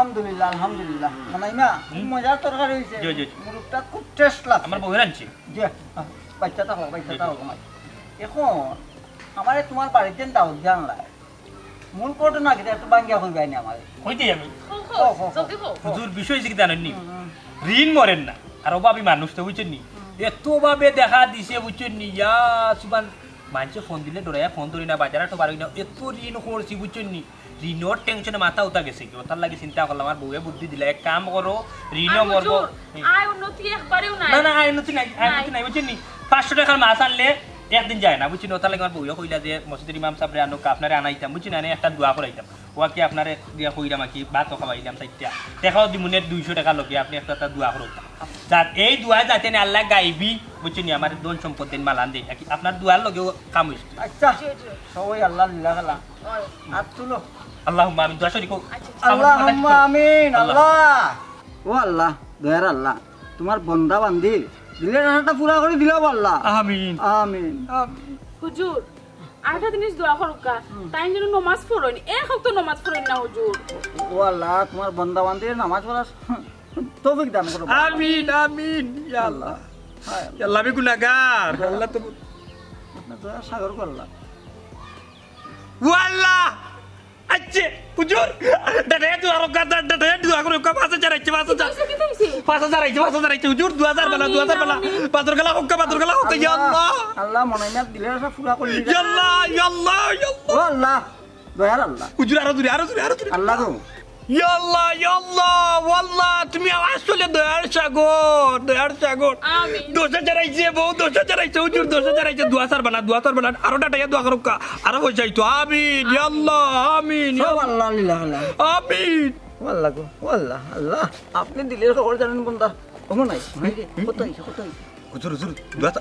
আলহামদুলিল্লাহ আলহামদুলিল্লাহ মানাইমা মজার তরকারি হইছে মুরগটা খুব টেস্ট লাগছে আমার বউয়ের আনছি জি বাচ্চাটা হোক মাই এখন আমারে তোমার বাড়িতে দাওয়াত জানলা মূল ঘটনা কি একটু বাঙ্গিয়া কইবাই না আমারে কইতেই আমি হুজুর বিষয় কি জানেননি ঋণ মরেন না আর অভাবী মানুষ তো বুঝছেন নি এত ভাবে দেখা দিছে বুঝছেন নি ইয়া সুবান মানুষে ফোন দিলে ডরাইয়া ফোন ধরি না বাজারে তো পারি না এত ঋণ করছি বুঝছেন নি ঋণর টেনশনে মাথা উঠা গেছে কি ওটার লাগে চিন্তা করলাম আমার বউয়ে বুদ্ধি দিলে এক কাম করো ঋণও মরবো আয় উন্নতি একবারেও নাই না আয় উন্নতি নাই বুঝছেন নি 500 টাকার মাছ আনলে একদিন যায় না বুঝছেন ওটার লাগে আমার বউয়ে কইলা যে মসজিদের ইমাম সাহেবরে আনো আপনারে আনাইতাম বুঝছেন না একটা দোয়া করাইতাম ওকে আপনারে দিয়া কইরাম কি ভাতও খাওয়াইলাম চাইটা টাকাও দিমুনে 200 টাকা লগে আপনি একটা দোয়া করতাম যাত এই দোয়া যাতে না আল্লাহ গাইবি বুঝছেন আমার ধন সম্পদ দিন মালান দেই আপনার দোয়ার লগেও কাম হইছে আচ্ছা সবাই আল্লাহ লিল্লাহ আল্লাহ আর তুলো আল্লাহুম্মা আমিন দোয়া শরীক আল্লাহুম্মা আমিন আল্লাহ ও আল্লাহ দয়ার আল্লাহ তোমার বন্দা বান্দি দিলে রাস্তা পুরা করে দিলাও আল্লাহ আমিন আমিন হুজুর আরেকটা জিনিস দোয়া করুকা তাই যেন নামাজ পড়েন এক হক তো নামাজ পড়েন না হুজুর ও আল্লাহ তোমার বন্দা বান্দির নামাজ পড়া তৌফিক দান করো আমিন আমিন ইয়া আল্লাহ আল্লাহ আমি গুনাহগার আল্লাহ তো আপনি দয়া সাগর করলা ও আল্লাহ আচ্ছা হুজুর দাদা দোয়া করো 5000 আইছে 5000 আইছে হুজুর 2000 বালা পাথর গলা হোক ইয়া আল্লাহ আল্লাহ মনাইনা দিলে সব পুরা করে ইয়া আল্লাহ ও আল্লাহ দয়ার আল্লাহ হুজুর আরো দূরে আল্লাহ গো ইয়া আল্লাহ ওয়াল্লাহ তুমি আসলে দয়ার সাগর আমিন 2000 আইছে বউ 2000 আইছে হুজুর 2000 আইছে 2000 বানা আরো টাকা দোয়া করো আরো হইছে তো আমিন ইয়া আল্লাহ আমিন সব আল্লাহ লিল্লাহ আমিন ও আল্লাহ গো ও আল্লাহ আল্লাহ আপনি দিলে খবর জানেন বন্দা ওমন নাই কোথায় হুজুর দোয়া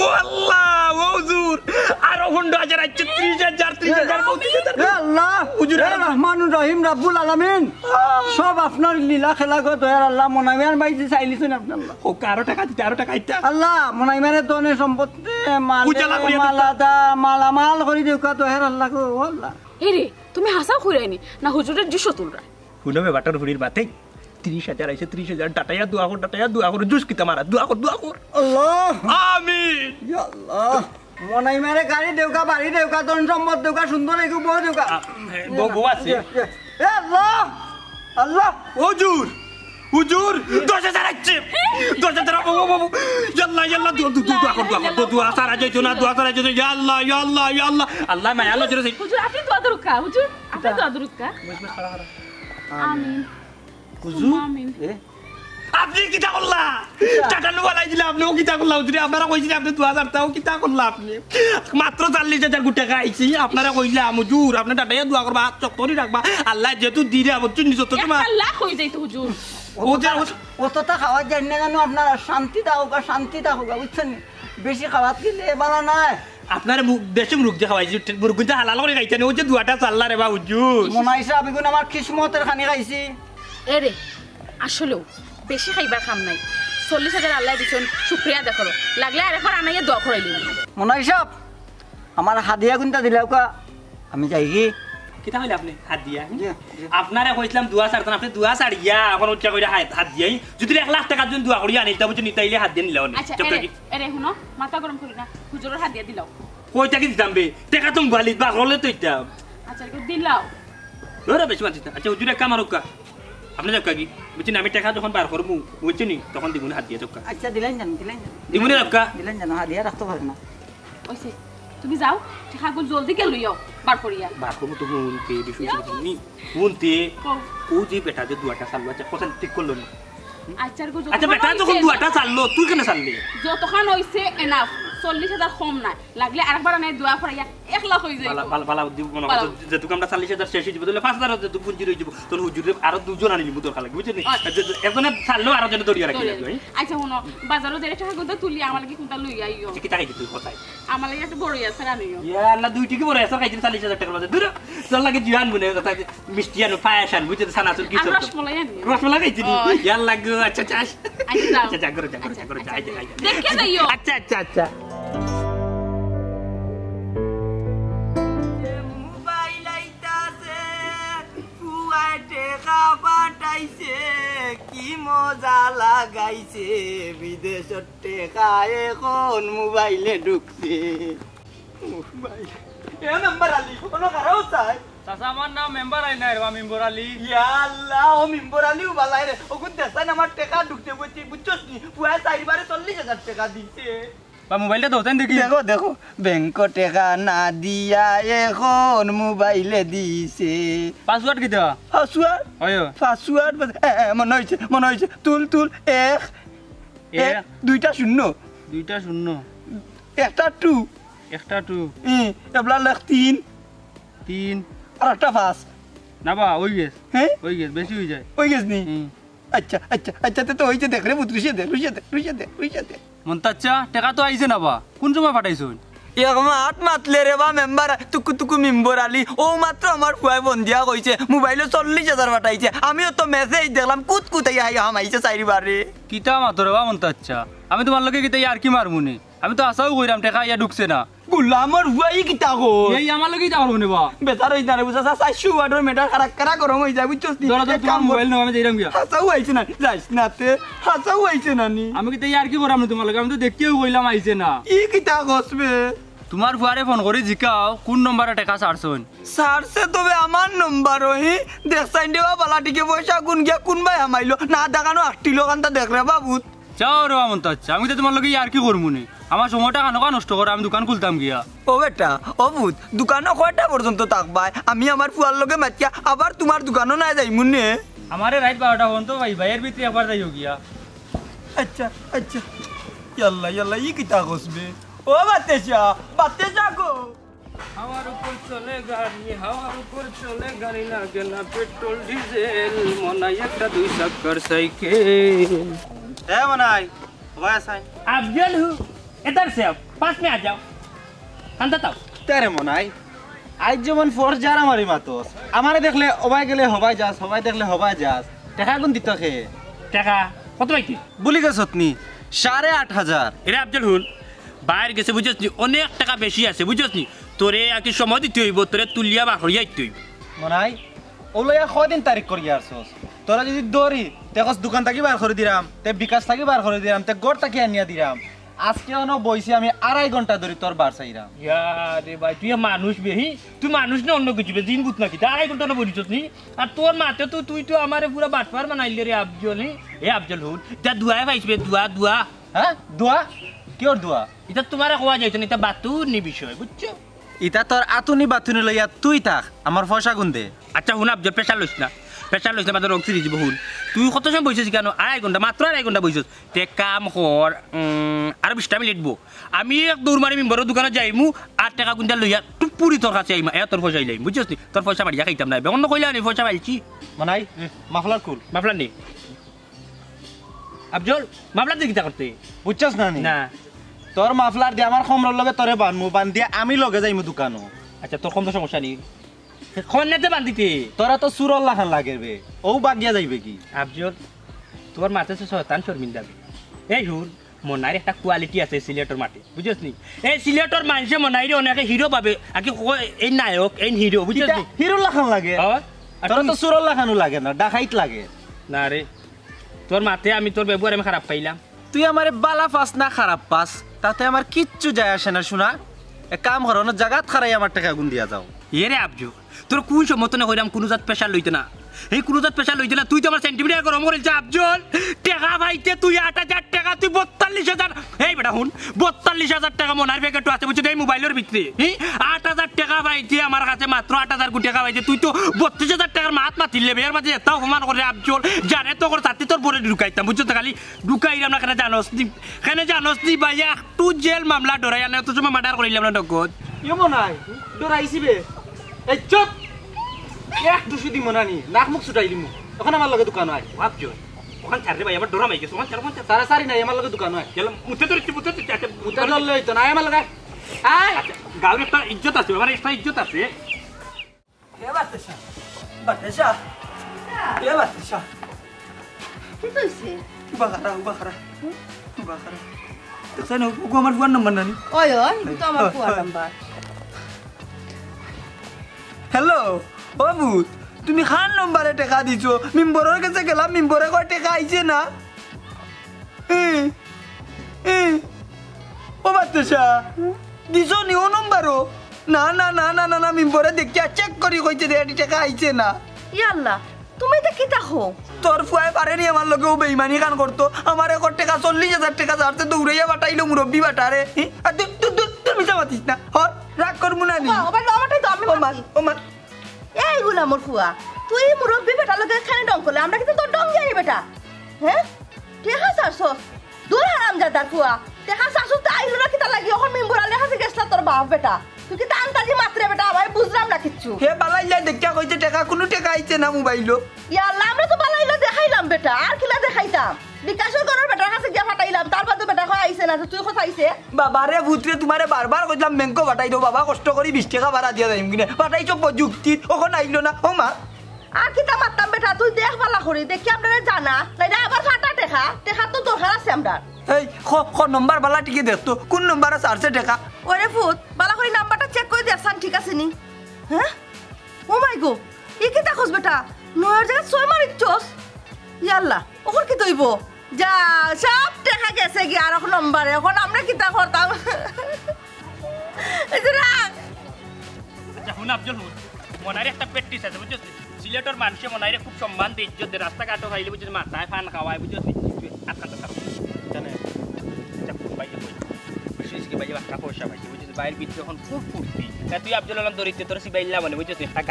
ওয়াল্লাহ হুজুর আরো 15000 আইছে 30000 আল্লাহ হুজুর রহমানুর রহিম রাব্বুল আলামিন সব আপনার লীলা খেলা গো দয়ার আল্লাহ মনাইমান ভাই যে চাইলিছেন আপনি আল্লাহ ও কারো টাকা দিতে আরো টাকা আইতা আল্লাহ মনাইমানে দনে সম্পত্তি মালামাল করে দিও কা দয়ার আল্লাহ গো আল্লাহ এরে তুমি হাসা কইরাইনি না হুজুরের জিসো তুলরা হুনবে বাটার ফুরির বাতে 30000 আইছে 30000 টাটায়া দোয়া কর জুস কিতা মারা দোয়া কর আল্লাহ আমিন ইয়া আল্লাহ মনাইমারে গাড়ি দেউকা বাড়ি দেউকা দন সম্পদ দেউকা সুন্দর একু বউ দেউকা বউ আছে এ আল্লাহ আল্লাহ হুজুর 10000 আইছে 10000 বাবু ইয়াল্লাহ দোয়া সারা যাইতো না দোয়া সারা যাইতো ইয়া আল্লাহ আল্লাহ মায়া আল্লাহ জরে হুজুর আপনি দোয়া দরুকা হুজুর আপনি দোয়া দরুকা আমিন হুজুর আমিন আপনি কিতা করলা টাকা লুবালাই দিলা আপনি ও কিতা করলা হুজুর আপনারা কইছিলেন আপনি 2000 টাকা কিতা করলা আপনি মাত্র 40000 টাকা আইছি আপনারা কইলা হুজুর আপনি টাটায়া দোয়া করবা হাত চক্করি রাখবা আল্লাহ যেহেতু দিরে বুঝছেন নিজ তো তোমার আল্লাহ কই যাইতো হুজুর অতটা খাওয়া যায় না জানো আপনারা শান্তি থাকুক বুঝছেন বেশি খাওয়া দিলে বালা নাই আপনার বেশি মুরগ যে খাওয়াইছি মুরগুনটা হালাল করে খাইছেন ওই যে দুয়াটা চাল্লা রে বা হুজুর মনাইছে আবিগুন আমার কিসমতের খানি খাইছি এরে আসলেও বেশি খাইবার খাম নাই 40000 আল্লাহ দিছেন শুকরিয়া দেখো লাগলে আরেকবার আনাইয়া দোয়া করাইলি মনাইছে আমার হাদিয়া গুনটা দিলাও কা আমি যাই কি কিতা হইল আপনি হাত দিয়া আপনারে কইছিলাম দোয়া ছাড়তেন আপনি দোয়া ছাড়িয়া এখন উচ্চা কইরা হাত দিয়াই যদি 1 লাখ টাকার জন্য দোয়া করিয়া আনিতা বুঝি নিতাইলে হাত দিয়ে নিলাও আচ্ছা এরে হুনো মাথা গরম করি না হুজুরের হাত দিয়া দিলাও কইটা কি দিতাম বে টাকা তুমি গালি বা হলে তো ইতা আচ্ছা দিলাও ওরে বেশি মানছিস আচ্ছা হুজুরে কাম আরুকা আপনি যাক কি বুঝছেন আমি টাকা যখন বার করবো বুঝছেন তখন দিবুন হাত দিয়ে চক্কা আচ্ছা দিলেন দিবুন রক্কা জানো হাদিয়া রাখতে পারে না ওইসে তুমি যাও টাকাগুলো জলদি কে লইও বার করিয়া বার করবো তো হুনতে বিষয় নি হুনতে ও যে বেটা যে দুয়াটা চাললো আচ্ছা কথা ঠিক করলো না আচ্ছা বেটা যখন দুয়াটা চাললো তুই কেন চাললি যতক্ষণ হইছে এনাফ 40000 কম না লাগলে আরেকবার আনে দোয়া করাইয়া 1 লাখ হই যায় ভালো দিব মনে করো যে তুমি আমরা 40000 শেষ হই যাব তাহলে 5000 যে তুমি পুঁজি রই যাব তখন হুজুরে আরো দুজন আনি নিব দরকার লাগবে বুঝছেন একজনে চাললো আর জনে দড়িয়া রাখি লাগবে আচ্ছা শুনো বাজারও যে টাকা গুলো তুলি আমার লাগি কোনটা লই আইও কি টাকা দিতে কোথায় আমার লাগি একটা বড় আছে আনিও ইয়া আল্লাহ দুই টিকি বড় আছে খাইছেন 40000 টাকা বাজার দূর তোর লাগে জিয়ান মনে কথা মিষ্টি আনো পায়াসান বুঝছেন সানাসুর কি সব রসমালাই খাইছিস ইয়া লাগো আচ্ছা চাস আচ্ছা করো দেখে যাইও আচ্ছা মোবাইল আইতাছে ফুয়াইতে খাবাটা লাগাইছে বিদেশত টেকা এখন মোবাইলে ঢুকছে মোবাইল এ মেম্বার আলী কোনো কারো চাই চাচা আমার নাম মেম্বার আই নাই রে মেম্বার আলী ইয়া আল্লাহ ও মেম্বার আলী বালাই রে ওগুন দেখান আমার টাকা ঢুকতে বলছি বুঝছস নি পুয়া 4বারে 40,000 টাকা দিছে বা মোবাইলটা দাও দেন দেখি দেখো দেখো ব্যাংক টাকা না দিয়া এখন মোবাইলে দিছে পাসওয়ার্ড কি দেওয়া পাসওয়ার্ড হয় পাসওয়ার্ড মনে হয়েছে তুল তুল এক দুইটা শূন্য দুইটা শূন্য একটা টু একটা টু এবলা লেখ তিন তিন আর একটা পাঁচ না বা ওই গেছ হ্যাঁ ওই গেছ বেশি হয়ে যায় ওই গেছ নি আচ্ছা আচ্ছা আচ্ছা তো হয়েছে দেখ রে বুঝছে দেখ রুইছে দে মন্তাচ্চা টাকা তো আইছে না বা কোন সময় পাঠাইছো এক মাত মাতলে রে বা মেম্বার টুকু মেম্বার আলী ও মাত্র আমার খুয়াই বন্ধিয়া কইছে মোবাইলে 40,000 পাঠাইছে আমিও তো মেসেজ দেখলাম কুতাই হামাইছে 4বারে কিতা মাতরে বা মন্তাচ্চা আমি তোমার লগে কিতা আর কি মারমুনি আমি তো আশাও কইরাম টাকা ইয়া ঢুকছে না গুলামর হুয়াই কিতা গো এই আমার লগে কিতা করবনি বা বেতার হইছ না রে বুঝা 400 ওয়াটের মেটার খারাপ গরম হই যায় বুঝছস নি ধরো তো তোমার মোবাইল নাও আমি যাইরাম গিয়া হাসাও আইছে না যাইস নাতে হাসাও আইছে না নি আমি কিতা আর কি করাম তোমার লগে আমি তো দেখিও কইলাম আইছে না ই কিতা গছবে তোমার ফুয়ারে ফোন করে জিকাও কোন নম্বরে টাকা ছাড়ছন সারছে তবে আমার নম্বর ওই দেখছাইন দেওয়া বালাটিকে পয়সা কোন গিয়া কোন ভাই হামাইলো না দেখানো 8 লোকানটা দেখ রে বাবুত যাও রে মন্তাচ্চা আমি তো তোমার লগে আর কি করমুনি আমার সময়টা কেন নষ্ট করে আমি দোকান খুলতাম গিয়া ও বেটা ও বুত দোকানও কয়টা পর্যন্ত থাকবাই আমি আমার ফুয়ার লগে মাতিয়া আবার তোমার দোকানও নাই যাই মুনে আমারে রাত 12টা হন তো ভাই ভাইয়ের ভিতরে একবার যাইও গিয়া আচ্ছা আচ্ছা ইয়াল্লা ই কিতা গছবে ও বাতেশা গো হাওয়ার উপর চলে গাড়ি লাগে না পেট্রোল ডিজেল মনাই একটা 2 চাকার সাইকেল এ মনাই ভাই আসাই আফজল হু इधर से आओ पास में आ जाओ अंदर आओ তেরে মনাই আজ যেমন ফোর যারা মারি মাতস আমারে দেখলে ওবাই গেলে হবাই যাস হবাই দেখলে হবাই যাস টাকা কোন দিত খে টাকা কত পাইছি বলি গেছত নি 8,500 এরে আফজল হুল বাইরে গেছে বুঝছস নি অনেক টাকা বেশি আছে বুঝছস নি তোরে আকি সময় দিতে হইব তোরে তুলিয়া বা হইয়া দিতে হইব মনাই ওলয়া কদিন তারিখ করি আসছস তোরা যদি দৌড়ি তেকস দোকান থাকি বার করে দিরাম তে বিকাশ থাকি বার করে দিরাম তে গড় থাকি আনিয়া দিরাম আজকে অন বইছি আমি 2.5 ঘন্টা ধরে তোর বার চাইরাম রে ভাই তুই মানুষ বেহি তুই মানুষ না অন্য কিছু দিন বুঝ নাকি 2.5 ঘন্টা না বলিছস নি আর তোর মাতে তো তুই তো আমারে পুরো বাটপার বানাইলি রে আফজল নি এ আফজল হুল তা দুয়া পাইছবে দুয়া হ্যাঁ দোয়া কিওর দোয়া এটা তোমারে কোয়া যাইতো না এটা বাতুর নি বিষয় বুঝছো ইতা তোর আতুনি বাতুনি লইয়া তুই থাক আমার পয়সা গুন দে আচ্ছা হুন আফজল প্রেশার লইছ না মাত্র রক্তি দিব হুন তুই কত সময় বইছিস কেন 2.5 ঘন্টা মাত্র 2.5 ঘন্টা বইছিস তে কাম কর আর 20টা মিনিট বো আমি এক দৌড় মারি মেম্বর দোকানে যাইমু 8 টাকা কুইন্টাল লইয়া তুই পুরি তোর কাছে আইমা তোর পয়সা আইলাই বুঝছিস নি তোর পয়সা বাড়িয়া খাইতাম না বেগন কইলা নি পয়সা পাইছি মনাই মাফলার কুল মাফলার নি আফজল মাফলার দিকে করতে বুঝছস না নি না তোর মাফলার দি আমার খমরর লগে তোরে বানমু বান দিয়া আমি লগে যাইমু দোকানো আচ্ছা তোর কম তো সমস্যা নেই খন্নাতে বান্ধিতে তোরা তো সুরল লাখান লাগে রে ও বাগিয়া যাইবে কি আফজল তোর মাথা সে শয়তান শর্মিন্দা এই হুন মনার একটা কোয়ালিটি আছে সিলেটর মাটি বুঝছিস নি এই সিলেটর মানুষে মনাইরে অনেকে হিরো পাবে আকি এই নায়ক এই হিরো বুঝছিস নি হিরো লাখান লাগে তোরা তো সুরল লাখানো লাগে না ডাকাইত লাগে না রে তোর মাতে আমি তোর ব্যবহার আমি খারাপ পাইলাম তুই আমারে বালা পাস না খারাপ পাস তাতে আমার কিচ্ছু যায় আসে না শোনা এক কাম করো না জাগাত খারাই আমার টাকা গুন দিয়া যাও এরে আফজল তোর কোন সমতনে কইরাম কোনো জাত পেশা লইতে না এই কোনো জাত পেশা লইতে না তুই তো আমার সেন্টিমিটার গরম করেছিস আফজল টাকা পাইতে তুই 8,000 টাকা তুই 42,000 এই বেটা হুন 42,000 টাকা মনার প্যাকেট আছে বুঝছিস এই মোবাইলের ভিতরে 8,000 টাকা পাইতে আমার কাছে মাত্র 8,000 কোটি টাকা পাইতে তুই তো 32,000 টাকার মাত মাতিলে বের মাঝে এত অপমান করে আফজল জানে তো করে তাতে তোর বড় ঢুকাইতাম বুঝছিস খালি ঢুকাইলাম না কেন জানোস নি ভাই একটু জেল মামলা ডরাই আনে তো সময় মার্ডার করিলাম না ডকত ইমো নাই ডরাইছি বে এই চুপ এক দুশো দি মনানি নাক মুখ ছুটাই দিমু এখন আমার লগে দোকান হয় আফজল ওখান ছাড় রে ভাই আমার ডরা মাইকে ওখান ছাড় সারা সারি নাই আমার লগে দোকান হয় গেলাম মুতে ধরে উতা ধরলে তো নাই আমার লগে আয় গাঁর একটা ইজ্জত আছে আমার একটা ইজ্জত আছে হে বাতেশা কি কইছে বাখারা দেখছেন ও আমার ফোন নাম্বার নানি ওই তো আমার ফুয়া নাম্বার হ্যালো বাবু তুমি খান নম্বরে টাকা দিছো মেম্বরের কাছে গেলাম মেম্বরে কয় টাকা আইছে না ও বাচ্চা দিছ নি ও নম্বরও না না না না না না মিম্বরে দেখিয়া চেক করি কইছে দে টাকা আইছে না ইয়াল্লা তুমি তো কি দেখো তোর ফুয়ায় পারেনি আমার লোকেও বেইমানি কান করতো আমার 1 টাকা 40,000 টাকা যারতে দৌড়াইয়া বাটাইলো মুরব্বী বাটারে তুই মিশা মাতিস না হর রাগ করবো না নি আমারটাই তো আমি ওমান এইগুলা মোর ফুয়া তুই মুরব্বী বেটা লোকে এখানে ডং করলে আমরা কিন্তু তোর ডং যাই বেটা হ্যাঁ টেহা চারছস দুই হারাম জাদার ফুয়া টেহা চারছস তো আইলো না কিতা লাগি এখন মেম্বরালে হাসি গেছলা তোর বাপ বেটা তুই কি তান্তাজি মাত্রে বেটা আমি বুঝলাম না কিচ্ছু হে বালাইলা দেখিয়া কইছে টাকা কোনো টাকা আইছে না মোবাইলও ইয়াল্লা আমরা তো বালাইলা দেখাইলাম বেটা আর কিলা দেখাইতাম বিকাশের ঘরের বেটার কাছে গিয়া ফাটাইলাম তারপর তো বেটা কই আইছে না তুই কথা আইছে বাবারে ভূতরে তোমারে বারবার কইলাম ব্যাংকো বাটাই দাও বাবা কষ্ট করি 20 টাকা ভাড়া দিয়া যাইম কিনে বাটাইছো প্রযুক্তি ওখন আইলো না ও মা আর কিতা মারতাম বেটা তুই দেখ বালা করি দেখি আপনারা জানা নাইলে আবার ফাটা দেখা তো দরকার আছে আমরা এই খ নম্বর বালা টিকে দেখতো কোন নম্বরে 400 টাকা ওরে ফুট বালা করে নাম্বারটা চেক করে দেখছান ঠিক আছে নি হ্যাঁ ও মাই গো ই কি দেখছস বেটা 9 জায়গা 6 মারিছস ইয়াল্লা ওর কি দইব যা সব টাকা গেছে কি আর এখন নম্বরে এখন আমরা কি তা করতাম এজরা আচ্ছা হুন আফজল হুন মনারে একটা প্র্যাকটিস আছে বুঝছিস সিলেটের মানুষে মনারে খুব সম্মান দেয় ইজ্জত দেয় রাস্তাঘাটে খাইলে বুঝছিস মাথায় ফান খাওয়ায় বুঝছিস আটকাতে থাকে জানে বাইরে বিশেষ কি বাইরে একটা পয়সা পাইছে বুঝছিস বাইরের ভিতরে এখন খুব ফুর্তি তুই আফজল আলম দরিদ্র তোর সিবাইল্লা বলে বুঝছিস একটা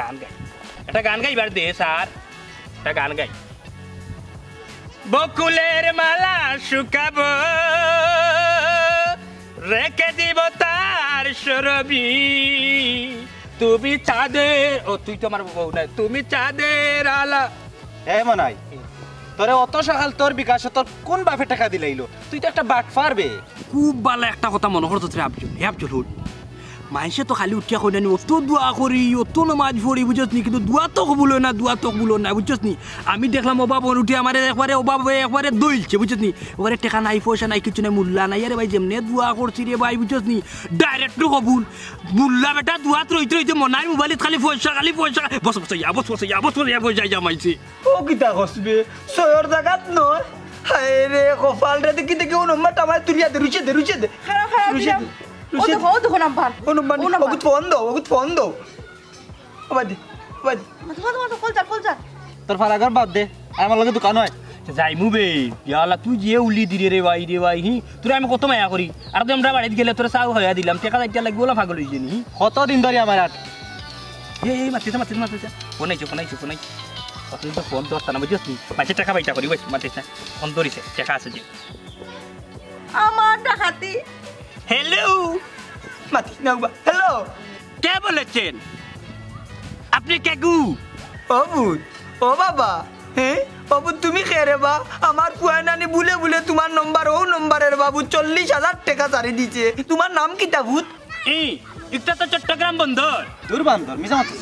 গান গাইবার দে স্যার একটা গান গাই বকুলের মালা শুকাবো রেখে দিব তার সরবি তুমি চাঁদের ও তুই তো আমার বউ নাই তুমি চাঁদের আলা এ মনাই তোরে অত সকাল তোর বিকাশে তোর কোন বাপে টাকা দিলাইলো তুই তো একটা বাট পারবে খুব ভালো একটা কথা মনে করতো রে আফজল হুন মানুষে তো খালি উঠিয়া কই না অত দোয়া করি অত নামাজ পড়ি বুঝছ নি কিন্তু দোয়া তো কবুলো না বুঝছ নি আমি দেখলাম অভাব উঠে আমার একবারে দইলছে বুঝছ নি ওরে টাকা নাই পয়সা নাই কিছু নাই মুল্লা নাই আরে ভাই যেমনে দোয়া করছি রে ভাই বুঝছ নি ডাইরেক্ট কবুল মুল্লা বেটা দোয়াত রইতে মনাই মোবাইলত খালি পয়সা বস পয়সা জামাইছে ও কিতা কসবে সয়র জায়গাত নয় হায় রে কপালটা দেখি ও নম্বরটা আমার তুলিয়া দে রুচে দে খারাপ দিলাম ও দেখো নাম্বার ও নম্বর ওগুত ফোন দাও বাদি কল যা তোর ফারাগার বাদ দে আমার লগে দোকান হয় যাইমু বে ইয়ালা তুই যে উলি দিরে রে ভাই হি তোরা আমি কত মায়া করি আর তুই আমরা বাড়িতে গেলে তোরা চাও হইয়া দিলাম টাকা যাইতে লাগবে ওলা পাগল হইছে নি কত দিন ধরে আমার হাত এই মাতিছে ফোনাইছো অতদিন তো ফোন ধরতা না বুঝছিস নি মাঝে টাকা বাইটা করি বুঝ মাতিছে ফোন ধরিছে টাকা আছে যে আমার ডাকাতি হ্যালো মাতিস না হ্যালো কে বলেছেন আপনি কে গু ও বাবা হ্যাঁ বাবু তুমি খেরে বা আমার পুয়ানানি বুলে তোমার নম্বর ও নম্বরের বাবু 40,000 টাকা চারি দিছে তোমার নাম কি ভূত একটা তো চট্টগ্রাম বন্দর দূর বান্দর মিছা মাতিস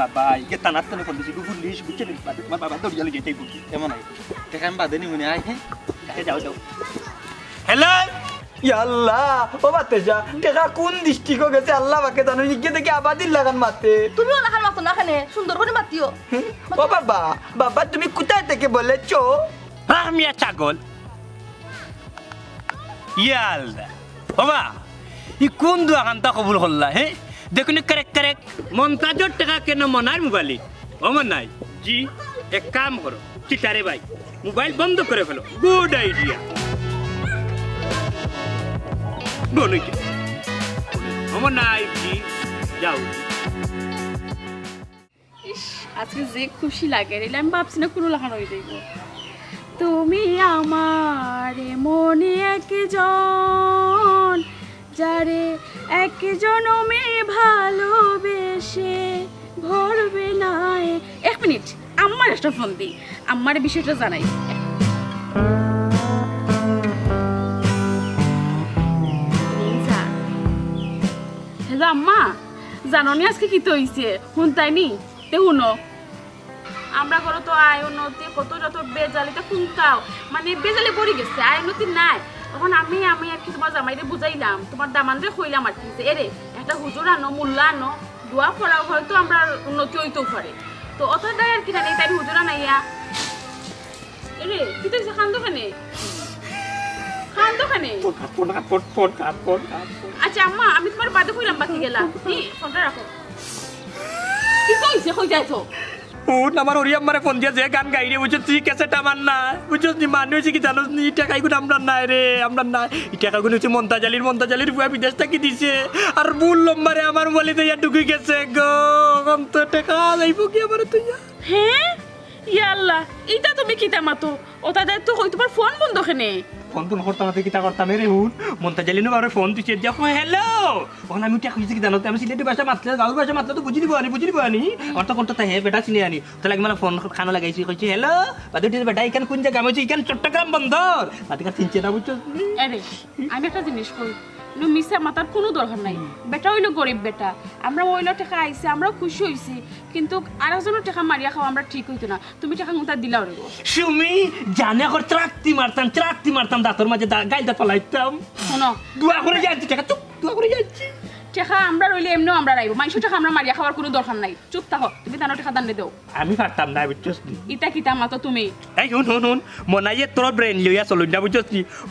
বাবা ইকে টানাত তো কোন দিছি গুগল লিশ বুঝছেন বাবা দৌড় গেলে যেতেই বুঝি কেমন আই টাকা আমি বাদে নি মনে আই হ্যাঁ যাও হ্যালো ইয়াল্লাহ ও বাতেজা টাকা কোন দৃষ্টিকো গেছে আল্লাহ বাকে জানো ইকে দেখে আবাদির লাগান মাতে তুমিও লাগান মাতো না খানে সুন্দর করে মাতিও ও বাবা তুমি কোথায় থেকে বলেছো আমি ছাগল ইয়াল্লাহ বাবা ই কোন দোকানটা কবুল করলা হ্যাঁ দেখুন কারেক্ট মন্তাজর টাকা কেন মনার মোবাইলে ও মনাই জি এক কাম করো চিটারে ভাই মোবাইল বন্ধ করে ফেলো গুড আইডিয়া বলুন আমার নাই জি যাও আজকে যে খুশি লাগে রে আমি ভাবছি না কোনো লাগানো হয়ে যাইব তুমি আমার মনে একজন যারে এক জনমে ভালোবেসে ভরবে না 1 মিনিট আমার একটা ফোন দিই আমার বিষয়টা জানাই হ্যালো আম্মা জানো নি আজকে কি তো হইছে শুনতাইনি তে শুনো আমরা ঘরে তো আয় উন্নতি কত যত বেজালিতে শুনতাও মানে বেজালি পড়ে গেছে আয় উন্নতি নাই তখন আমি আর কি তোমার জামাইরে বুঝাইলাম তোমার দামানরে কইলাম আর কি এরে একটা হুজুর আনো মোল্লা আনো দোয়া পড়াও হয়তো আমরা উন্নতি হইতেও পারে তো অতটাই আর কি জানি তাই হুজুর আনাইয়া এরে কি তো খান দোকানে দোকানে ফোন আচ্ছা আম্মা আমি তোমার বাদে কইলাম বাকি গেলাম ফোনটা রাখো কি কইছে কই যাইছো ফোন আমার ওরিয়াম মারে ফোন দিয়ে যে গান গাইরে বুঝছিস ক্যাসেট আমার না বুঝছিস নি মানে হইছে কি জানোস নি টাকা গুলো আমরা নাই রে আমরা নাই টাকা গুলো হচ্ছে মন্তাজালির বুয়া বিদেশ থেকে দিছে আর ভুল নম্বরে আমার বলি তো ইয়া ঢুকে গেছে গো কম তো টাকা যাইবো কি আমার তুই হ্যাঁ ইয়া আল্লাহ এইটা তুমি কিতা মাতো ওটা দে তো কই তোমার ফোন বন্ধ কেনে ফোন করতাম না কিতা করতাম রে হুন মন্তাজালি নো আর ফোন দিছে দেখো হ্যালো ওখানে আমি টাকা হইছে কি জানো আমি সিলেটি ভাষা মাতলে গাঁও ভাষা মাতলে তো বুঝি দিব আনি আর তো কোনটা হে বেটা চিনি আনি তাহলে মানে ফোন খানা লাগাইছি কইছি হ্যালো বাদে বেটা ইকান কোন জায়গা আমি ইকান চট্টগ্রাম বন্দর বাদিকা চিনছে না বুঝছো আরে আমি একটা জিনিস কই নো মিসা মাতার কোনো দরকার নাই বেটা হইলো গরিব বেটা আমরা ওইলো টাকা আইছে আমরা খুশি হইছি কিন্তু আরেকজনের টাকা মারিয়া খাওয়া আমরা ঠিক হইতো না তুমি টাকা মুতা দিলাও রে সুমি জানে কর ত্রাক্তি মারতাম দাঁতর মাঝে গাইদা পলাইতাম শোনো দোয়া করে যাচ্ছি টাকা চুপ দোয়া করে যাচ্ছি টাকা আমরা রইলে এমনিও আমরা রাইব মানুষের টাকা আমরা মারিয়া খাওয়ার কোনো দরকার নাই চুপ থাকো তুমি তানো টাকা দান্ডে দাও আমি পারতাম না বুঝছস ইটা কিতা মাতো তুমি এই হুন মনাইয়ে তোর ব্রেন লইয়া চলো না বুঝছস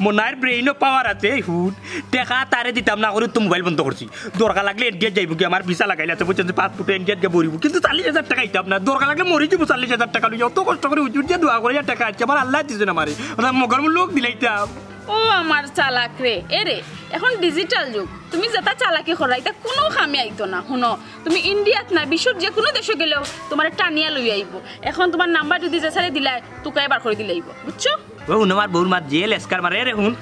মনাইয়ের ব্রেইনও পাওয়ার আছে হুন টাকা তারে দিতাম না করে তো মোবাইল বন্ধ করছি দরকার লাগলে ইন্ডিয়া যাইব কি আমার ভিসা লাগাইলে আছে বুঝছেন পাসপোর্টে ইন্ডিয়া গিয়ে বরিব কিন্তু 40,000 টাকা দিতাম না দরকার লাগলে মরে যাব 40,000 টাকা লইয়া অত কষ্ট করে উজুর দিয়ে দোয়া করে টাকা আছে আমার আল্লাহ দিছে না মারে ওটা মগর লোক দিলাইতাম ও আমার চালাক রে এরে এখন ডিজিটাল যুগ তুমি যেটা চালাকি করা এটা কোনো খামি আইতো না শুনো তুমি ইন্ডিয়াত না বিশ্বর যে কোনো দেশে গেলেও তোমার টানিয়া লই আইব এখন তোমার নাম্বার যদি যে সারে দিলাই তোকে এবার করে দিলে আইব বুঝছো ও আমার বউর মা জেল এসকার মারে রে হুন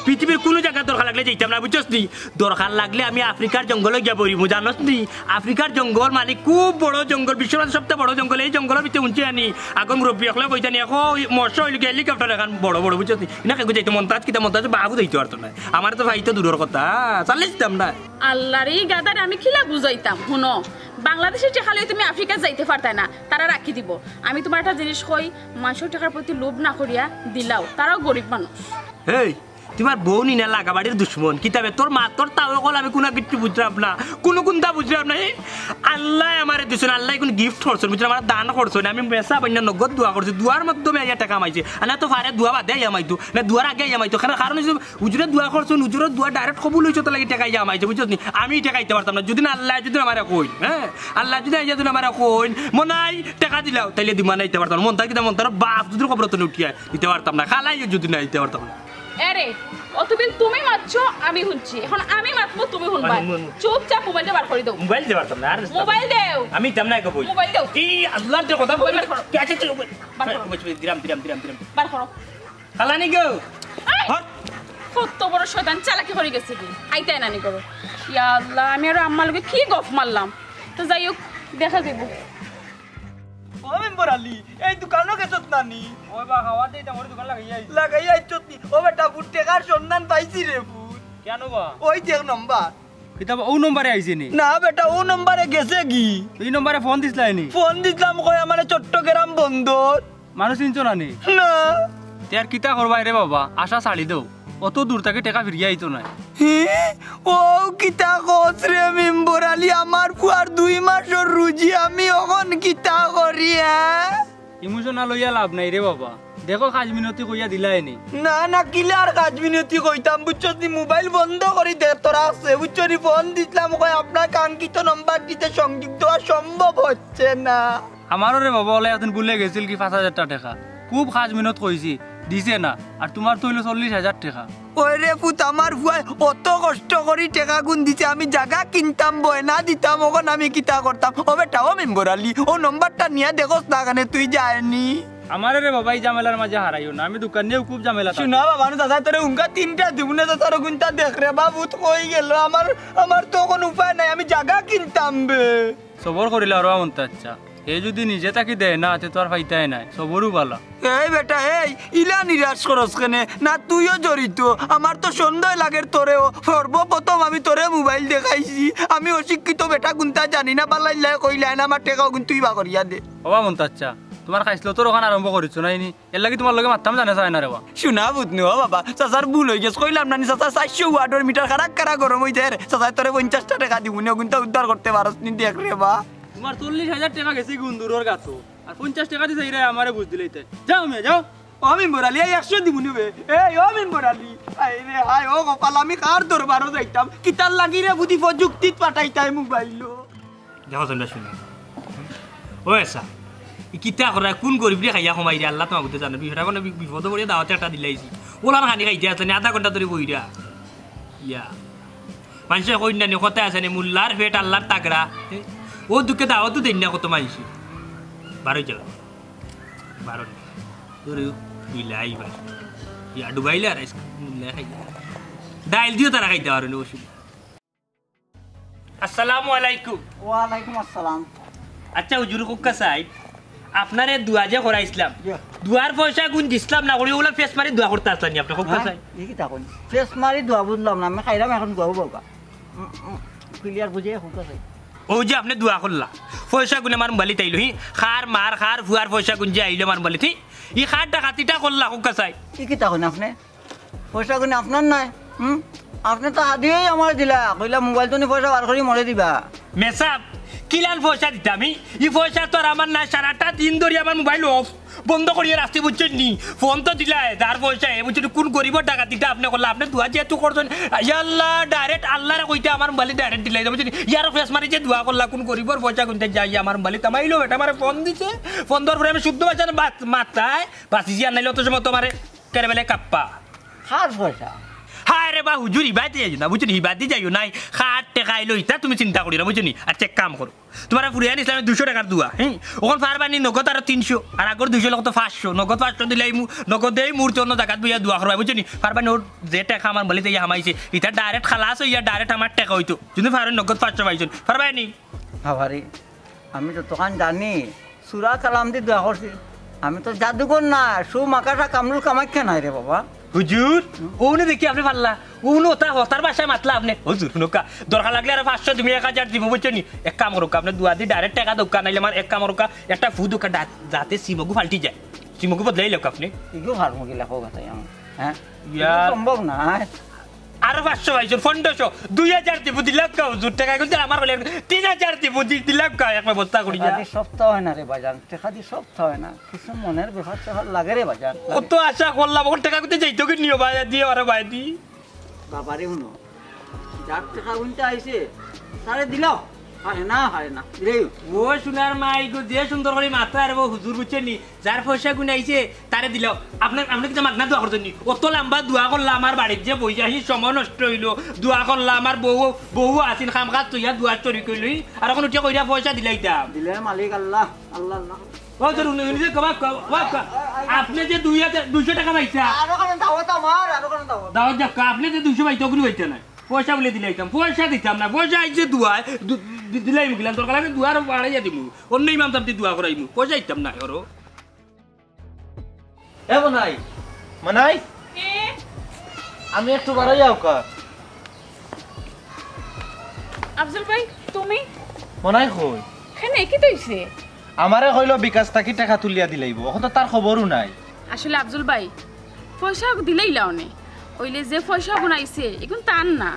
পৃথিবীর কোনো জায়গা দরকার লাগলে যাইতাম না বুঝছস নি দরকার লাগলে আমি আফ্রিকার জঙ্গলে গিয়ে বরিব জানোস নি আফ্রিকার জঙ্গল মানে খুব বড় জঙ্গল বিশ্বের সবচেয়ে বড় জঙ্গল এই জঙ্গলের ভিতরে উঞ্চে আনি আগে মুরব্বী হলে কইতানি এখন মৎস্য হেলিকপ্টার এখন বড় বুঝছস নি না কেউ যাইতো মন্তাজ কিতা মন্তাজ বাবু যাইতো আর তো না আমার তো ভাই তো দূরের কথা চালিয়ে দিতাম না আল্লাহর এই গাদার আমি খিলা বুঝাইতাম শুনো বাংলাদেশের টাকা লই তুমি আফ্রিকা যাইতে পারতাই না তারা রাখি দিব আমি তোমার একটা জিনিস কই মানুষের টাকার প্রতি লোভ না করিয়া দিলাও তারাও গরিব মানুষ হেই তোমার বউ নি না লাগা বাড়ির দুশ্মন কিতাবে তোর মা তোর তাও কল আমি কোনো কিছু বুঝলাম না কোনো কোনটা বুঝলাম না আল্লাহ আমার দিছেন আল্লাহ কোন গিফট করছেন বুঝলাম আমার দান করছেন আমি মেসা বান্না নগদ দোয়া করছি দুয়ার মাধ্যমে আইয়া টাকা মাইছে না তো ফারে দোয়া বাদে আমাইতো না দুয়ার আগে আমাইতো কারণ উজুরে দোয়া করছেন উজুরের দোয়া ডাইরেক্ট কবুল হইছে তো লাগি টাকা ইয়া আমাইছে বুঝছস নি আমি টাকা দিতে পারতাম না যদি না আল্লাহ যদি আমারে কই হ্যাঁ আল্লাহ যদি আইয়া যদি আমারে কই মনাই টাকা দিলাও তাইলে দিমা না দিতে পারতাম মন তার কিতা মন তার বাপ যদি খবর তো উঠিয়া দিতে পারতাম না খালাই যদি না দিতে পারতাম না আরে অতবিল তুমি মারছো আমি শুনছি এখন আমি মারবো তুমি শুনবা চুপচাপ মোবাইলটা বার করে দাও মোবাইল দিতে পারতাম না আর মোবাইল দাও আমি দাম না কই মোবাইল দাও এই আল্লাহর যে কথা বল কে আছে দিরাম বার করো খালানি গো হট কত বড় শয়তান চালাকি করে গেছে কি আইতাই নানি করো ইয়া আল্লাহ আমি আর আম্মা লগে কি গফ মারলাম তো যাই হোক দেখা যাইব ও মেম্বার আলী এই দোকানও গেছত নানি ওই বা খাওয়া দেই তা মোর দোকান লাগাই আইছত নি ও বেটা ফুট টেকার সন্ধান পাইছি রে ফুট কেন বা ওই দেখ নাম্বার কিতাব ও নম্বরে আইছে নি না বেটা ও নম্বরে গেছে কি এই নম্বরে ফোন দিছলাই নি ফোন দিলাম কই আমার চট্টগ্রাম বন্দর মানুষ চিনছো না নি না তেয়ার কিতা করবাই রে বাবা আশা ছাড়ি দাও অত দূর থেকে টাকা ফিরিয়ে আইতো না ও কিতা কস রে মেম্বার আলী আমার পুয়ার 2 মাসের রুজি আমি এখন কিতা করি ইমোশনাল হইয়া লাভ নাই রে বাবা দেখো কাজ মিনতি কইয়া দিলাই নি না কিলার কাজ মিনতি কইতাম বুঝছস নি মোবাইল বন্ধ করি দে তোরা আছে বুঝছনি ফোন দিলাম কই আপনার কাঙ্ক্ষিত নাম্বার দিতে সংযুক্ত হওয়া সম্ভব হচ্ছে না আমারও রে বাবা ওলা একদিন ভুলে গেছিল কি 5,000 টাকা খুব কাজ মিনত কইছি দিছে না আর তোমার তো হইলো 40,000 টাকা ওই রে পুত আমার ভুয়াই অত কষ্ট করি টাকা গুন দিছে আমি জায়গা কিনতাম বয়না দিতাম ওখান আমি কিতা করতাম ও বেটা ও মেম্বার আলী ও নম্বরটা নিয়ে দেখোস না কেন তুই যায়নি আমারে রে বাবা এই ঝামেলার মাঝে হারাইও না আমি দোকান নিয়েও খুব ঝামেলা শুনা বাবা দাদা তোরে উনকা 3টা দিবনে তো তোর গুনটা দেখ রে বাবু তো কই গেল আমার তো কোনো উপায় নাই আমি জায়গা কিনতাম বে সবর করিলা আর মন আচ্ছা এ যদি নিজে তাকি দেয় না তে তোর ফাইতাই নাই সবরও ভালো এই বেটা এই ইলা নিরাশ করস কেনে না তুইও জড়িত আমার তো সন্দেহ লাগে তোরেও সর্বপ্রথম আমি তোরে মোবাইল দেখাইছি আমি অশিক্ষিত বেটা গুনতা জানি না পালাইলাই কইলাই না আমার টাকাও গুন তুই বা করিয়া দে বাবা মন আচ্ছা তোমার খাইছিল তোর ওখানে আরম্ভ করিছ না ইনি এর লাগি তোমার লগে মারতাম জানে চাই না রে বাবা শুনা বুঝনি ও বাবা চাচার ভুল হয়ে গেছে কইলাম না চাচা 400 ওয়াটের মিটার খারাপ গরম হইছে রে চাচা তোরে 50টা টাকা দিবনি গুনতা উদ্ধার করতে পারস নি দেখ রে বা তোমার 40,000 টাকা গেছে গুন্দুরর গাছো আর 50 টাকা দিছে রে আমারে বুঝ দিলেইতে যাও মে যাও ও মেম্বার আলী 100 দিমুনি বে এই ও মেম্বার আলী আই রে হাই ও কপাল আমি কার দরবারও যাইতাম কিতার লাগি রে বুদ্ধি প্রযুক্তিত পাঠাইতাই মোবাইলও দেখো তোমরা শুনে ও এসা কিতা করা কোন গরিব রে খাইয়া কমাই রে আল্লাহ তোমাকে বুঝতে জানে বিষয়টা কোনো বিপদ পড়ে দাওয়াতে একটা দিলাইছি ওলার খানি খাইতে আছে না আধা ঘন্টা ধরে বইরা ইয়া মানুষের কইনা নি কথা আছে নি মুল্লার পেট আল্লাহর তাগড়া ও দুঃখে দাওয়াত দেন না কত মানুষ 12 চলো 12 ধরে বিলাই ভাই ইয়া ডুবাইলে আর মুল্লা খাইয়া ডাইল দিও তারা খাইতে পারে না ওষুধ আসসালামু আলাইকুম ওয়ালাইকুম আসসালাম আচ্ছা হুজুর কুক্কা সাহেব আপনারে দুয়া যে করাইছিলাম দুয়ার পয়সা গুণ দিছিলাম না করি ওগুলা ফেস মারি দুয়া করতে আসলাম আপনি কুক্কা সাহেব এই কি তাকন ফেস মারি দোয়া বুঝলাম না আমি খাইলাম এখন দোয়া বলবা ক্লিয়ার বুঝে হুকা চাই ও যে আপনি দুয়া করলা পয়সা গুণ আমার মোবাইল তাইলো হি খার মার খার ফুয়ার পয়সা গুণ যে আইলো আমার মোবাইল থি ই খার ডাকাতিটা করলা কুক্কা সাহেব এই কি তাকন আপনি পয়সা গুনে আপনার নাই আপনি তো আদিই আমার দিলা কইলা মোবাইল তো নি পয়সা বার করি মরে দিবা মেসাব কিলাল পয়সা দিতাম আমি ই পয়সা তো আর আমার না সারাটা দিন ধরে আমার মোবাইল অফ বন্ধ করিয়ে রাখতে বুঝছেন নি ফোন তো দিলাই তার পয়সা বুঝছেন কোন গরিব ডাকাতিটা আপনি করলা আপনি দুয়া যেহেতু করছেন আল্লাহ ডাইরেক্ট আল্লাহরে কইতে আমার মোবাইল ডাইরেক্ট দিলাই বুঝছেন ইয়ার ফেস মারি যে দুয়া করলা কোন গরিবর পয়সা কোনতে যাই আমার মোবাইল তামাইলো এটা আমার ফোন দিছে ফোন দেওয়ার পরে আমি শুদ্ধ পয়সা মাথায় বাঁচিছি আর নাইলে অত সময় তোমার কেরেবেলে কাপ্পা খার পয়সা হায় রে বা হুজুর ইবাইতে যাই না বুঝছেন ইবাদি যাইও নাই খাট টেকাই লইতা তুমি চিন্তা করি না বুঝছেন আচ্ছা এক কাম করো তোমার ফুরিয়ান ইসলামে 200 টাকার দুয়া হ্যাঁ ওখান ফারবানি নগদ আর 300 আর আগর 200 লোক তো 500 নগদ 500 দিলাই নগদ দেই মূর্তি অন্য জায়গাত বইয়া দুয়া করবা বুঝছেন ফারবানি ওর যে টাকা আমার বলিতে ইয়া হামাইছে এটা ডাইরেক্ট খালাস হইয়া ডাইরেক্ট আমার টাকা হইতো যদি ফারবানি নগদ 500 পাইছেন ফারবানি হাবারি আমি তো তখন জানি সুরা কালাম দি দোয়া করছি আমি তো জাদুকর না সু মাকাটা কামরুল কামাখ্যা নাই রে বাবা হুজুর ওনে দেখি আপনি পারলা ওনো ওটা হতার বাসায় মাতলা আপনি হুজুর নোকা দরকার লাগলে আর 500 তুমি 1000 দিব বুঝছেন এক কাম করো আপনি দুয়া দি ডাইরেক্ট টাকা দোকান নাইলে আমার এক কাম করো একটা ফু দোকান যাতে সিমগু ফালটি যায় সিমগু বদলাই লোক আপনি ইগো হার মুগিলা কো কথা আমার হ্যাঁ ইয়া সম্ভব না আর 500 পাইছেন 1500 2000 দিব দিলাম কা হুজুর টাকা কিন্তু আমার বলে 3000 দিব দিলাম কা এক বস্তা করি যা সপ্তাহ হয় না রে বাজার টাকা দি সপ্তাহ হয় না কিছু মনের ব্যাপার চাপার লাগে রে বাজার কত আশা করলাম ওর টাকা কিন্তু যাইতো কি নিও ভাই দিয়ে আরে ভাই দি বাবারে হুনো যার টাকা উনতে আইছে তারে দিলাও আরে না রে ও সোনার মাই গো দিয়ে সুন্দর করে মাথা আর হুজুর বুঝছেন নি যার পয়সা গুণ আইছে তারে দিলাও আপনি কি মাগনা দোয়া করছেন নি অত লম্বা দোয়া করলা আমার বাড়ির যে বইয়া হি সময় নষ্ট হইলো দোয়া করলা আমার বউ আসিন খাম কাজ তুইয়া দোয়া চুরি কইলই আর এখন উঠিয়া কইরা পয়সা দিলাইতাম দিলে মালিক আল্লাহ আল্লাহ আল্লাহ ও তোর উনি কবা আপনি যে 200 টাকা পাইছা আরো কোন দাওয়াত আমার আরো কোন দাওয়াত দাওয়াত যা আপনি যে 200 পাইতো গুলো হইতে না পয়সা বলে দিলাইতাম পয়সা দিতাম না পয়সা আইছে দোয়া দিলাই মুগিলাম দরকার আমি দুয়ার বাড়াইয়া দিমু অন্য ইমাম সাহেব দোয়া করাইমু পয়সা দিতাম না ওরো এ মনাই আমি একটু বাড়াই যাও কা আফজল ভাই তুমি মনাই কই এখানে কি তৈছে আমারে কইলো বিকাশ তাকি টাকা তুলিয়া দিলাইব এখন তো তার খবরও নাই আসলে আফজল ভাই পয়সা দিলেই লাওনে ওইলে যে পয়সা বানাইছে এখন টান না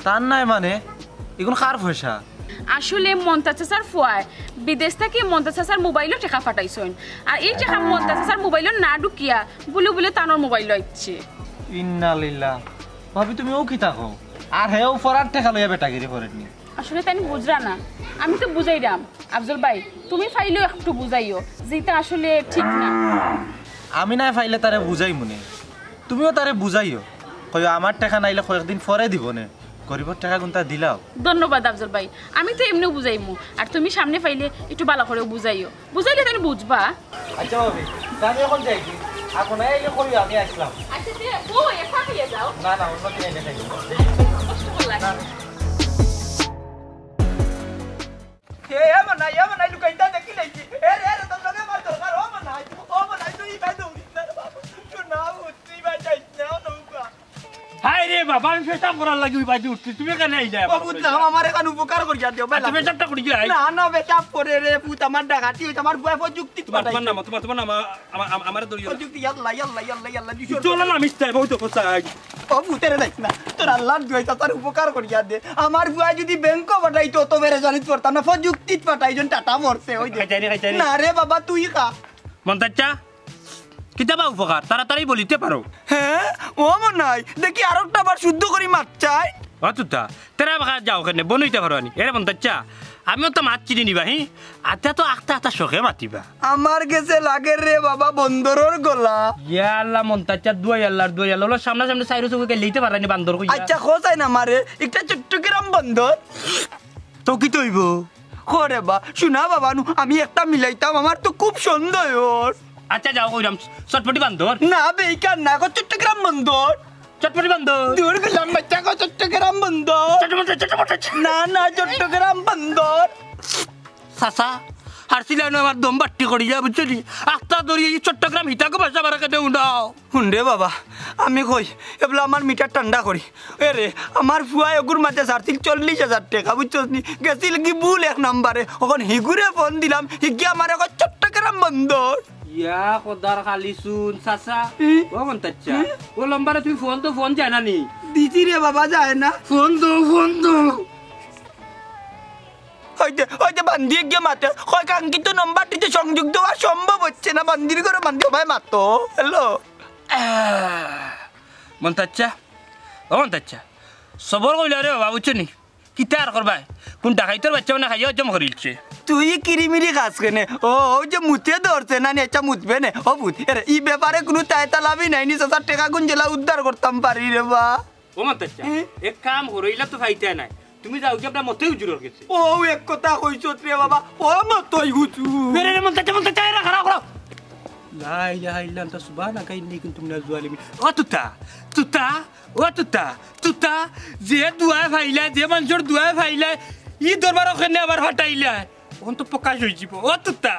তার নাই মানে এখন কার পয়সা আসলে মন্তাজ চাচার ফুয়ায় বিদেশ থেকে মন্তাজ চাচার মোবাইলও টাকা পাঠাইছেন আর এই টাকা মন্তাজ চাচার মোবাইলও না ঢুকিয়া বলে তানোর মোবাইল ইচ্ছে ইন্না লিল্লাহ ভাবি তুমি ও কি থাকো আর হেও ফরার টাকা লইয়া বেটাগিরি করেনি আসলে তাই বুঝরা না আমি তো বুঝাইরাম আফজল ভাই তুমি ফাইলেও একটু বুঝাইও যেটা আসলে ঠিক না আমি না ফাইলে তারে বুঝাই মনে তুমিও তারে বুঝাইও কই আমার টাকা নাইলে কয়েকদিন পরে দিব নে গরিবের টাকা কোনটা দিলাও ধন্যবাদ আফজল ভাই আমি তো এমনিও বুঝাইমু আর তুমি সামনে পাইলে একটু ভালো করে বুঝাইও বুঝাইলে তুমি বুঝবা আচ্ছা ভাবি আমি এখন যাইছি এখন এই কই আমি আসলাম আচ্ছা যে ও একা হয়ে যাও না অন্য দিন এনে খাইব এ মনাই লুকাইতা দেখি লাইছি এ তোর লগে মার দরকার ও মনাই তুই ভাই দৌড়িস না বাবা শোনা তুই ভাই যাইস না নৌকা হাই রে বাবা আমি পেশাব করার লাগি ওই বাড়ি উঠছি তুমি কেন এই যায় বাবু না আমার এখানে উপকার করিয়া দিও ভাই তুমি পেশাবটা করি যাই না বেচাপ করে রে পুত আমার ডাকাতি হইছে আমার বুয়া প্রযুক্তি তোমার নাম আমার দড়িয়া প্রযুক্তি আল্লাহ চলো না মিস্টার বহুত কোসাই বাবু তেরে যাইস না তোর আল্লাহর দুইটা তার উপকার করিয়া দে আমার বুয়া যদি ব্যাংক পাঠাইতো তো বেরে জানিত পড়তাম না প্রযুক্তি পাঠাইজন টাটা মরছে ওই খাইতাই না রে বাবা তুই খা মন্তাচ্চা কিতাবা উপকার তাড়াতাড়ি বলিতে পারো হ্যাঁ ও মনাই দেখি আর একটা বার শুদ্ধ করি মাছ চাই অতুতা তেরা বাকা যাও কেনে বনইতে পারো আনি এরে বন্তাচ্চা আমিও তো মাছ চিনি নিবা হি আতা তো আখতা আতা শখে মাতিবা আমার কাছে লাগে রে বাবা বন্দরের গলা ইয়া আল্লাহ মন্তাচ্চা দুয়াই আল্লাহ ওলা সামনা সামনে সাইরো চোখে লইতে পারানি বান্দর কইয়া আচ্ছা খোঁজাই না মারে একটা চট্টগ্রাম বন্দর তো কি তৈব করে বা শোনা বাবা নু আমি একটা মিলাইতাম আমার তো খুব সন্দেহ আচ্ছা যাও কইরাম চটপটি বান্দর না বেকার না চট্টগ্রাম বন্দর চটপটি বান্দর দূর গেলাম বাচ্চা চট্টগ্রাম বন্দর না না চট্টগ্রাম বন্দর সাসা হারছিলানো আমার দম বাট্টি করি যা বুঝছো নি আস্তা দড়িয়ে চট্টগ্রাম হিতাকে বাসা বাড়া কেটে উঠাও হুন্ডে বাবা আমি কই এগুলো আমার মিটার ঠান্ডা করি এ রে আমার ফুয়া এগুর মাঝে সারছিল 40,000 টাকা বুঝছো নি গেছিল কি ভুল এক নাম্বারে ওখান হিগুরে ফোন দিলাম হিগি আমার এখন চট্টগ্রাম বন্দর ইয়া কদার খালি শুন সাসা ও মন্তাচ্চা ও লম্বারে তুই ফোন যায় না নি দিছি রে বাবা যায় না ফোন দো হয়তো বান্ধিয়ে গিয়ে মাতে হয় কাঙ্ক্ষিত নম্বরটিতে সংযোগ দেওয়া সম্ভব হচ্ছে না বান্দির করে বান্ধি ভাই মাতো হ্যালো মন্তাচ্চা ও মন্তাচ্চা সবর কইলা রে বাবা বুঝছো নি কিতা আর করবা কোন ডাকাইতর বাচ্চা না খাইয়া জম করিলছে তুই কিরিমিরি খাস কেনে ও যে মুতে ধরছে না আচ্ছা মুতবে নে ও বুঝ এই ব্যাপারে কোনো তাইতা লাভই নাই 19,000 টাকা গুঞ্জেলা উদ্ধার করতাম পারি রে বা ও মন্তাচ্চা এক কাম হরইলা তো ফাইতে নাই তুমি যাও কি আপনার মতেই হুজুর গেছে ও এক কথা কইছ রে বাবা ও মতই হুজুর রে মন্তাচ্চা এরা খারাপ করো লা ইলাহা ইল্লা আনতা সুবহানাকা ইন্নী কুনতু মিনাজ জালিমিন ও তুতা যে দুয়া ফাইলা যে মানুষের দুয়া ফাইলা ই দরবার ওখানে আবার হটাইলা ওন তো প্রকাশ হয়ে যাব ও তুতা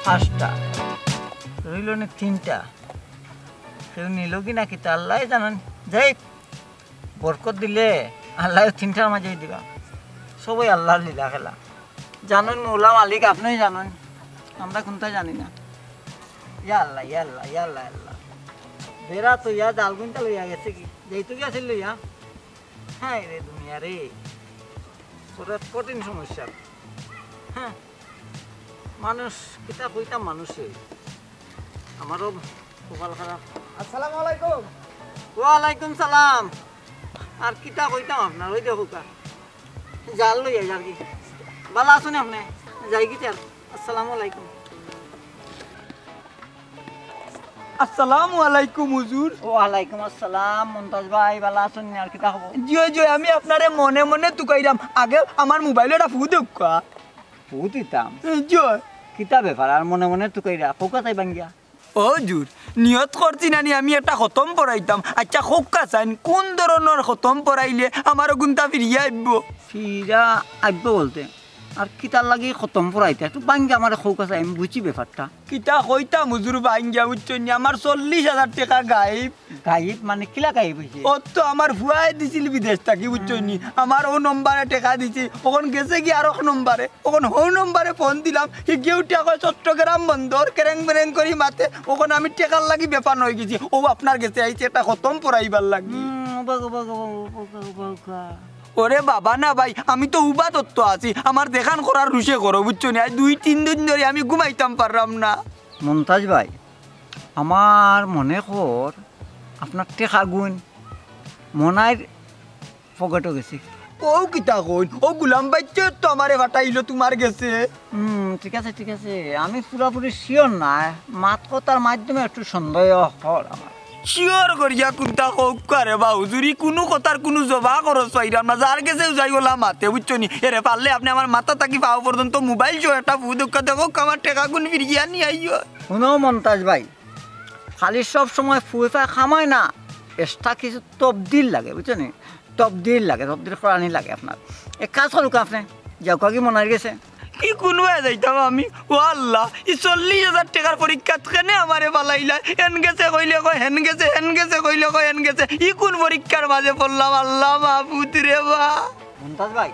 পাঁচটা রইল না তিনটা কেউ নিল কি নাকি তা আল্লাহ জানান যাই বরকত দিলে আল্লাহ তিনটার মাঝে দিবা সবাই আল্লাহর লীলা খেলা জানেন ওলা মালিক আপনি জানেন আমরা কোনটা জানি না ইয়া আল্লাহ বেড়া তো ইয়া জালগুনটা লইয়া গেছে কি যেহেতু গেছিল লইয়া হ্যাঁ রে দুনিয়া রে পুরো কঠিন সমস্যা হ্যাঁ মানুষ কিতা কইতাম মানুষে আমারও কপাল খারাপ আসসালামু আলাইকুম ওয়ালাইকুম সালাম আর কিতা কইতাম আপনার ওই দেখো কা জাল লই আর কি ভালো আছেন আপনি যাই কি তার আসসালামু আলাইকুম আসসালামু আলাইকুম হুজুর ওয়ালাইকুম আসসালাম মুমতাজ ভাই ভালো আছেন আর কিতা খবর জি আমি আপনারে মনে মনে তুকাইরাম আগে আমার মোবাইলটা ফু দেউকা পুতিতাম জয় কিতা ব্যাপার আর মনে মনে তুকাইরা কোকা চাই বাঙ্গিয়া ও জুর নিয়ত করছি নানি আমি একটা খতম পড়াইতাম আচ্ছা খোকা চাইন কোন ধরনের খতম পড়াইলে আমার গুণটা ফিরিয়ে আইব ফিরা আইব বলতে আর কিতার লাগি খতম পড়াইতে একটু বাঙ্গি আমার খোকা চাই আমি বুঝি ব্যাপারটা কিতা কইতাম হুজুর ভাঙ্গিয়া বুঝছেন আমার 40,000 টাকা গায়েব গাইব মানে কিলা গাইব হইছে ও তো আমার ফুয়াই দিছিল বিদেশ থাকি বুঝছেন আমার ও নম্বরে টাকা দিছি ওখন গেছে কি আর এক নম্বরে ওখন হো নম্বরে ফোন দিলাম কি কেউ টাকা চট্টগ্রাম বন্দর কেরেং বেরেং করি মাতে ওখন আমি টাকার লাগি ব্যাপার হয়ে গেছি ও আপনার কাছে আইছে এটা খতম পড়াইবার লাগি ওরে বাবা না ভাই আমি তো উবা তত্ত্ব আছি আমার দেখান করার রুশে করো বুঝছো না 2-3 দিন ধরে আমি ঘুমাইতাম পারলাম না মুমতাজ ভাই আমার মনে কর আপনার টেকা গুণ মনার পকেটও গেছে ও কিতা কইন ও গুলাম বাইতে তো আমারে ফাটাইলো তোমার গেছে ঠিক আছে আমি পুরোপুরি শিওর না মাত কথার মাধ্যমে একটু সন্দেহ হল আমার শিওর করিয়া কোনটা হোক করে বা হুজুরি কোনো কথার কোনো জবা খরচ পাইরাম না যার কাছে যাই গলা মাতে বুঝছো নি এরে পারলে আপনি আমার মাথা থাকি পাওয়া পর্যন্ত মোবাইল চো একটা ফু দুঃখ দেখো আমার টাকা গুণ ফিরিয়া নিয়ে আইও শুনো মমতাজ ভাই খালি সব সময় ফুয়ে খামায় না এক্সট্রা কিছু তবদিল লাগে বুঝছো নি তবদিল করানি লাগে আপনার এক কাজ করুক আপনি যাও কাকি মনে গেছে কি কোনো যাইতাম আমি ও আল্লাহ 40,000 টাকার পরীক্ষা কেনে আমারে পালাইলা হেন গেছে কইলে কয় হেন গেছে কইলে কয় হেন গেছে ই কোন পরীক্ষার মাঝে পড়লাম আল্লাহ মাহফুজ রে বা মমতাজ ভাই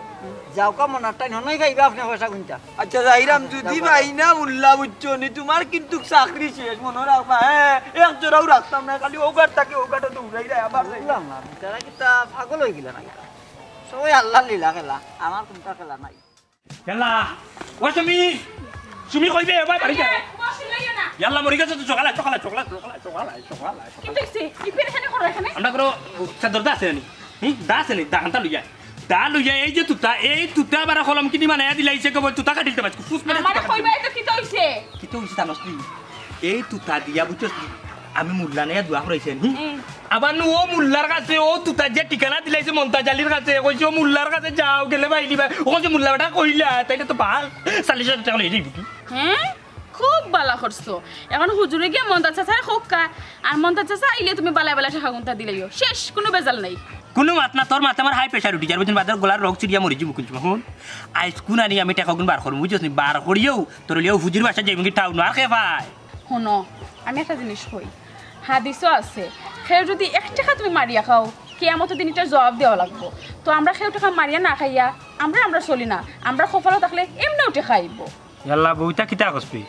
যাও কা মনার টাইম নয় খাইবা আপনি পয়সা গুনতা আচ্ছা যাইরাম যদি ভাই না মুল্লা বুঝছো নি তোমার কিন্তু চাকরি শেষ মনে রাখবা হ্যাঁ এক জোড়াও রাখতাম না খালি ওগার থাকে ওগাটা দৌড়াই রে আবার বুঝলাম না তারা কি তা পাগল হয়ে গেল না সবাই আল্লাহ লীলা খেলা আমার কোনটা খেলা নাই ইয়াল্লা ও তুমি কইবে এবার বাড়ি যা ইয়াল্লা মরি গেছে তো সকালে কি দেখছি কি পেরেশানি করো এখানে আমরা করো চাদর দা আছে নি দা আছে নি দা হান্তা লইয়া এই যে তুতা বারা কলম কিনি মানে দিলাইছে কব তুতা কাটিতে বাজ ফুস মানে আমারে কইবা এটা কি হইছে কি তো হইছে জানোস নি এই তুতা দিয়া বুঝছস আমি মুল্লা নে দোয়া করাইছেন আবার ও মুল্লার কাছে ও তুতা যে ঠিকানা দিলাইছে মন্তাজালির কাছে কইছে ও মুল্লার কাছে যাও গেলে ভাই দিবা ও যে মুল্লা বেটা কইলা তাইলে তো ভাল 40,000 টাকা লইলি হ্যাঁ খুব বালা করছো এখন হুজুরে গিয়ে মন্তাজ চাচারে হোক্কা আর মন্তাজ চাচা আইলে তুমি বালা বালা টাকা গুনতা দিলাইও শেষ কোনো বেজাল নাই কোনো মাত না তোর মাথা আমার হাই প্রেসার উঠি যার বুঝছেন বাজার গলার রোগ চিড়িয়া মরি যাবো কিন্তু এখন আইস কোন আনি আমি টাকা গুণ বার করবো বুঝছিস নি বার করিও তোর লিও হুজুর বাসা যাইব কি টাউন আর কে ভাই শোনো আমি একটা জিনিস কই হাদিসও আছে খেয়ে যদি 1 টাকা তুমি মারিয়া খাও কিয়ামতের দিন এটার জবাব দেওয়া লাগবো তো আমরা খেয়ে টাকা মারিয়া না খাইয়া আমরা চলি না আমরা কপালও থাকলে এমনি উঠে খাইব ইয়াল্লা বউটা কিতা কসবি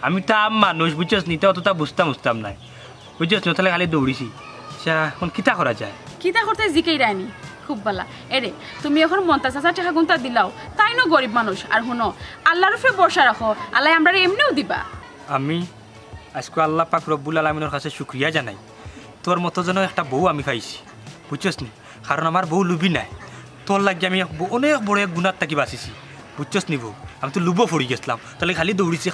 আমি তা মানুষ বুঝছিস নি তো অতটা বুঝতাম নাই বুঝছিস না তাহলে খালি দৌড়িছি আচ্ছা এখন কিতা করা যায় কিতা করতে জিকেই রায়নি খুব বালা এরে তুমি এখন 50,000 টাকা গুনতা দিলাও তাই না গরিব মানুষ আর শুনো আল্লাহর উপরে ভরসা রাখো আল্লাহ আমরা এমনিও দিবা আমি আজকে আল্লাহ পাক রব্বুল আলামিনের কাছে শুকরিয়া জানাই তোর মতো যেন একটা বউ আমি পাইছি বুঝছিস নি কারণ আমার বউ লুবি নাই তোর লাগে আমি অনেক বড় এক গুণার থাকি বাঁচিছি বুঝছিস নি বউ আমি তো লুবো পড়ি গেছিলাম তাহলে খালি দৌড়িছি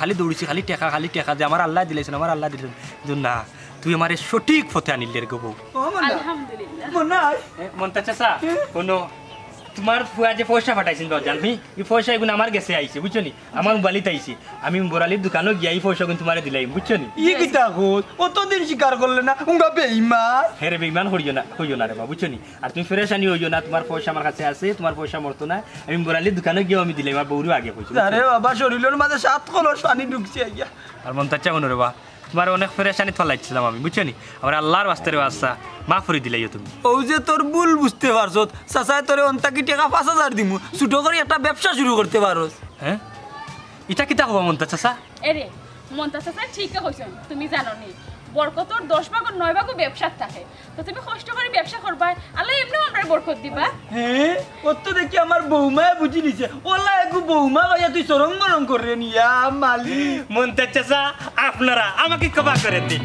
খালি টেকা যে আমার আল্লাহ দিলেছেন আমার আল্লাহ দিলেছেন কিন্তু না তুই আমার সঠিক পথে আনিলি রে বউ আলহামদুলিল্লাহ মন্তা চাচা কোনো তোমার ফুয়া যে পয়সা পাঠাইছিল জানবি এই পয়সা এগুলো আমার গেছে আইছে বুঝছো নি আমার মোবাইলিতে আইছে আমি বোরালির দোকানে গিয়ে এই পয়সা কিন্তু তোমার দিলাই বুঝছো নি ই কিতা কত কতদিন স্বীকার করলে না উঙ্গা বেঈমান হেরে বেঈমান হইও না রে বাবা বুঝছো নি আর তুমি ফেরেশানি হইও না তোমার পয়সা আমার কাছে আছে তোমার পয়সা মরতো না আমি বোরালির দোকানে গিয়ে আমি দিলাই আমার বউরও আগে কইছো আরে বাবা শরীরের মাঝে 7 কলস পানি ঢুকছে আইয়া আর মন তাচ্চা মনে রে বা তোমার অনেক ফেরেশানি ফলাইছিলাম আমি বুঝছো নি আমার আল্লাহর ওয়াস্তে রে আচ্ছা মাফ করে দিলাই তুমি ও যে তোর ভুল বুঝতে পারছত চাচাই তোরে অন্তাকি টাকা 5,000 দিমু ছোট করে একটা ব্যবসা শুরু করতে পারোস হ্যাঁ এটা কিতা হবো মন্তা চাচা এরে মন্তাজ চাচা ঠিক কইছেন তুমি জানো নি বরকতর 10 ভাগ 9 ভাগ ব্যবসা থাকে তো তুমি কষ্ট করে ব্যবসা করবা আল্লাহ এমনি আমরা বরকত দিবা হ্যাঁ কত দেখি আমার বৌমা বুঝি নিছে ওলা একু বৌমা ভাইয়া তুই সরম গরম করে নিয়া মালি মন্তা চাচা আপনারা আমাকে ক্ষমা করে দিন